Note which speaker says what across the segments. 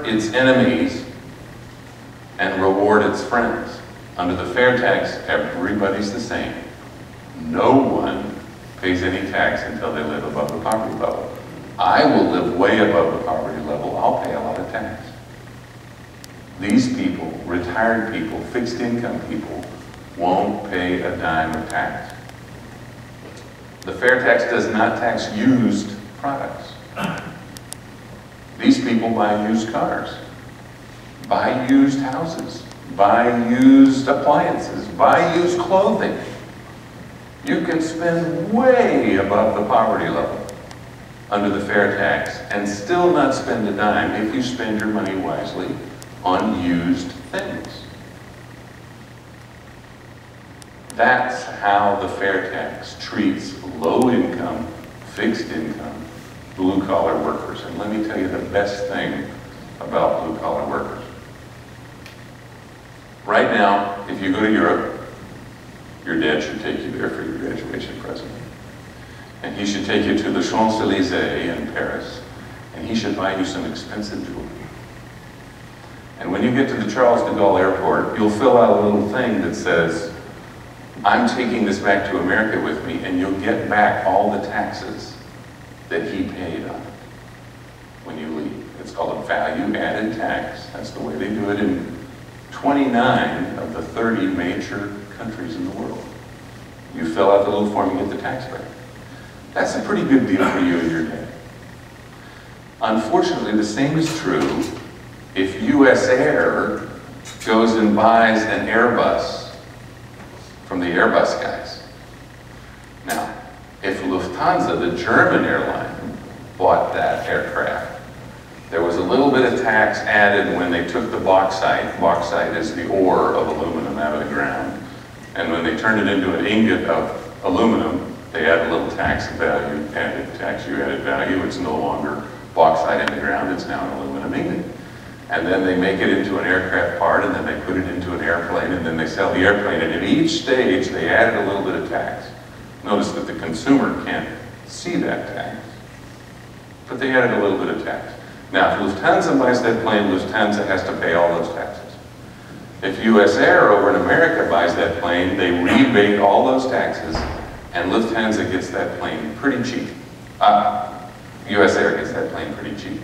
Speaker 1: hurt its enemies and reward its friends. Under the fair tax, everybody's the same. No one pays any tax until they live above the poverty level. I will live way above the poverty level. I'll pay a lot of tax. These people, retired people, fixed income people, won't pay a dime of tax. The fair tax does not tax used products. These people buy used cars, buy used houses, buy used appliances, buy used clothing. You can spend way above the poverty level under the fair tax and still not spend a dime if you spend your money wisely on used things. That's how the fair tax treats low-income, fixed-income, blue-collar workers. And let me tell you the best thing about blue-collar workers. Right now, if you go to Europe, your dad should take you there for your graduation present. And he should take you to the Champs-Élysées in Paris, and he should buy you some expensive jewelry. And when you get to the Charles de Gaulle airport, you'll fill out a little thing that says, I'm taking this back to America with me, and you'll get back all the taxes that he paid on it when you leave. It's called a value-added tax. That's the way they do it in 29 of the 30 major countries in the world. You fill out the little form, you get the tax break. That's a pretty good deal for you and your dad. Unfortunately, the same is true if US Air goes and buys an Airbus from the Airbus guys. Now, if Lufthansa, the German airline, bought that aircraft, there was a little bit of tax added when they took the bauxite. Bauxite is the ore of aluminum out of the ground. And when they turned it into an ingot of aluminum, they add a little tax value, added tax, you added value. It's no longer bauxite in the ground, it's now an aluminum ingot. And then they make it into an aircraft part, and then they put it into an airplane, and then they sell the airplane. And at each stage, they added a little bit of tax. Notice that the consumer can't see that tax, but they added a little bit of tax. Now, if Lufthansa buys that plane, Lufthansa has to pay all those taxes. If US Air over in America buys that plane, they rebate all those taxes, and Lufthansa gets that plane pretty cheap. US Air gets that plane pretty cheap.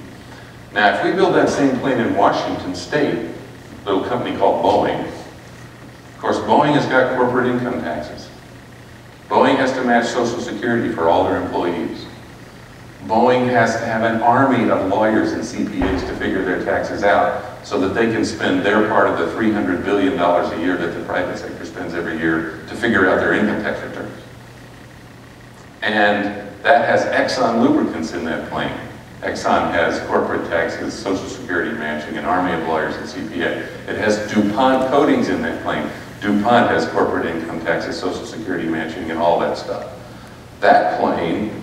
Speaker 1: Now, if we build that same plane in Washington State, a little company called Boeing, of course, Boeing has got corporate income taxes. Boeing has to match Social Security for all their employees. Boeing has to have an army of lawyers and CPAs to figure their taxes out so that they can spend their part of the $300 billion a year that the private sector spends every year to figure out their income tax returns. And that has Exxon lubricants in that plane. Exxon has corporate taxes, Social Security matching, an army of lawyers and CPA. It has DuPont coatings in that plane. DuPont has corporate income taxes, Social Security matching, and all that stuff. That plane,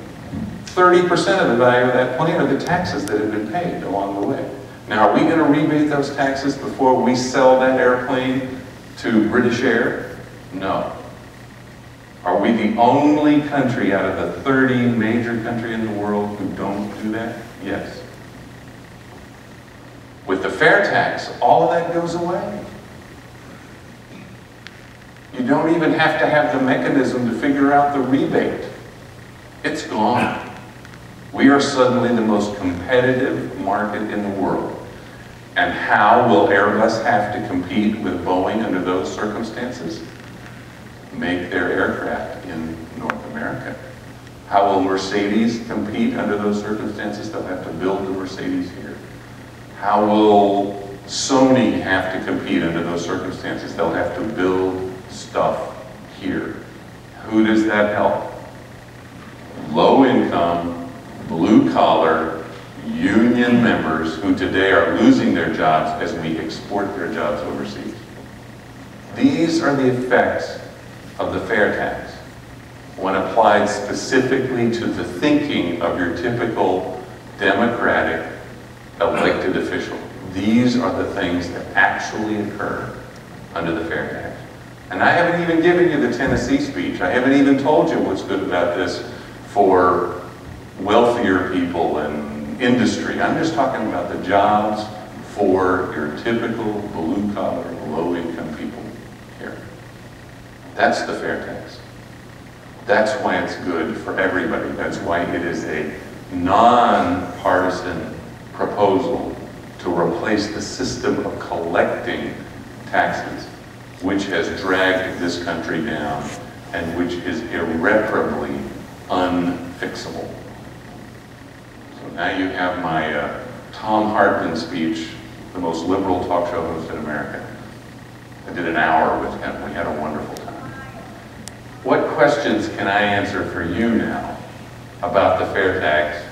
Speaker 1: 30% of the value of that plane are the taxes that have been paid along the way. Now, are we going to rebate those taxes before we sell that airplane to British Air? No. Are we the only country out of the 30 major countries in the world who don't do that? Yes. With the fair tax, all of that goes away. You don't even have to have the mechanism to figure out the rebate. It's gone. We are suddenly the most competitive market in the world. And how will Airbus have to compete with Boeing under those circumstances? Make their aircraft in North America. How will Mercedes compete under those circumstances? They'll have to build the Mercedes here. How will Sony have to compete under those circumstances? They'll have to build stuff here. Who does that help? Low income, blue collar, union members who today are losing their jobs as we export their jobs overseas. These are the effects of the fair tax when applied specifically to the thinking of your typical democratic elected official. These are the things that actually occur under the fair tax. And I haven't even given you the Tennessee speech. I haven't even told you what's good about this for wealthier people and industry. I'm just talking about the jobs for your typical blue-collar, low-income people here. That's the fair tax. That's why it's good for everybody. That's why it is a non-partisan proposal to replace the system of collecting taxes, which has dragged this country down and which is irreparably unfixable. So now you have my Tom Hartman speech, the most liberal talk show host in America. I did an hour with him. We had a wonderful time. What questions can I answer for you now about the fair tax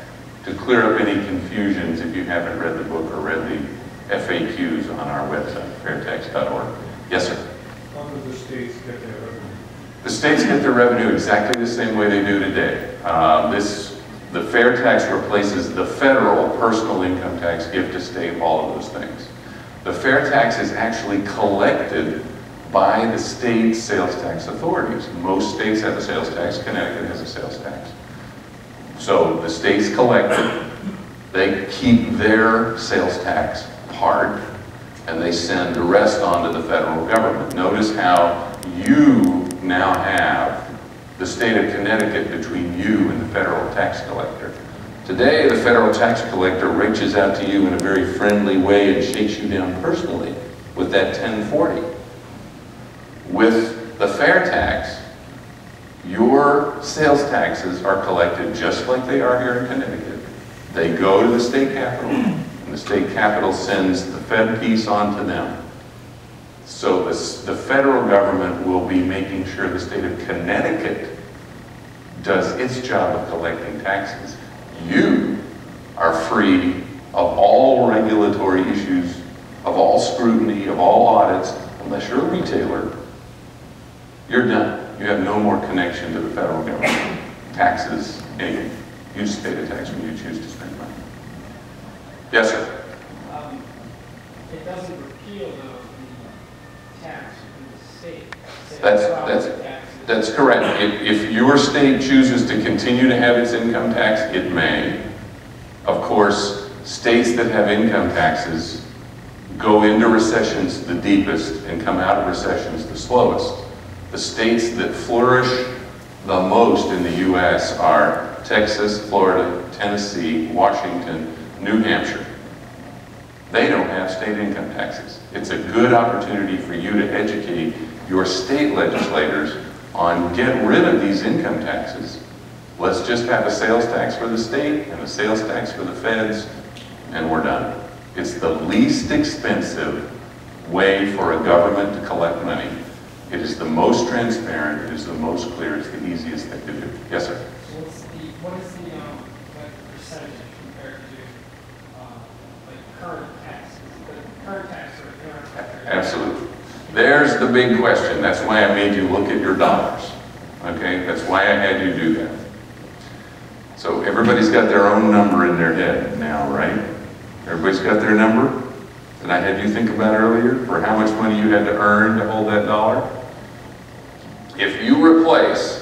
Speaker 1: to clear up any confusions if you haven't read the book or read the FAQs on our website, fairtax.org? Yes, sir?
Speaker 2: How do the states get their revenue?
Speaker 1: The states get their revenue exactly the same way they do today. The fair tax replaces the federal personal income tax, gift, estate, all of those things. The fair tax is actually collected by the state sales tax authorities. Most states have a sales tax. Connecticut has a sales tax. So the states collect it. They keep their sales tax part, and they send the rest on to the federal government. Notice how you now have the state of Connecticut between you and the federal tax collector. Today, the federal tax collector reaches out to you in a very friendly way and shakes you down personally with that 1040. With the fair tax, your sales taxes are collected just like they are here in Connecticut. They go to the state capital, and the state capital sends the Fed piece on to them. So the federal government will be making sure the state of Connecticut does its job of collecting taxes. You are free of all regulatory issues, of all scrutiny, of all audits, unless you're a retailer. You're done. You have no more connection to the federal government. Taxes, anything. You just pay the tax when you choose to spend money. Yes, sir?
Speaker 3: It doesn't repeal the tax in the state.
Speaker 1: That's correct. If your state chooses to continue to have its income tax, it may. Of course, states that have income taxes go into recessions the deepest and come out of recessions the slowest. The states that flourish the most in the U.S. are Texas, Florida, Tennessee, Washington, New Hampshire. They don't have state income taxes. It's a good opportunity for you to educate your state legislators on get rid of these income taxes. Let's just have a sales tax for the state and a sales tax for the feds, and we're done. It's the least expensive way for a government to collect money. It is the most transparent, it is the most clear, it's the easiest thing to do. Yes, sir?
Speaker 3: What is the like percentage compared to like current tax? The current tax or current?
Speaker 1: Absolutely. There's the big question. That's why I made you look at your dollars. Okay? That's why I had you do that. So everybody's got their own number in their head now, right? Everybody's got their number that I had you think about earlier for how much money you had to earn to hold that dollar. If you replace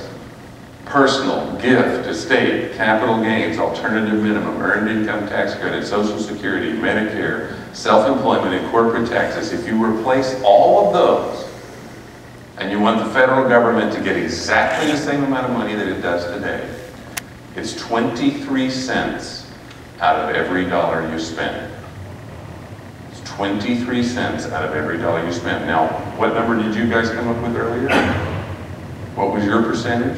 Speaker 1: personal, gift, estate, capital gains, alternative minimum, earned income tax credit, Social Security, Medicare, self-employment, and corporate taxes, if you replace all of those, and you want the federal government to get exactly the same amount of money that it does today, it's 23 cents out of every dollar you spend. It's 23 cents out of every dollar you spend. Now, what number did you guys come up with earlier? What was your percentage?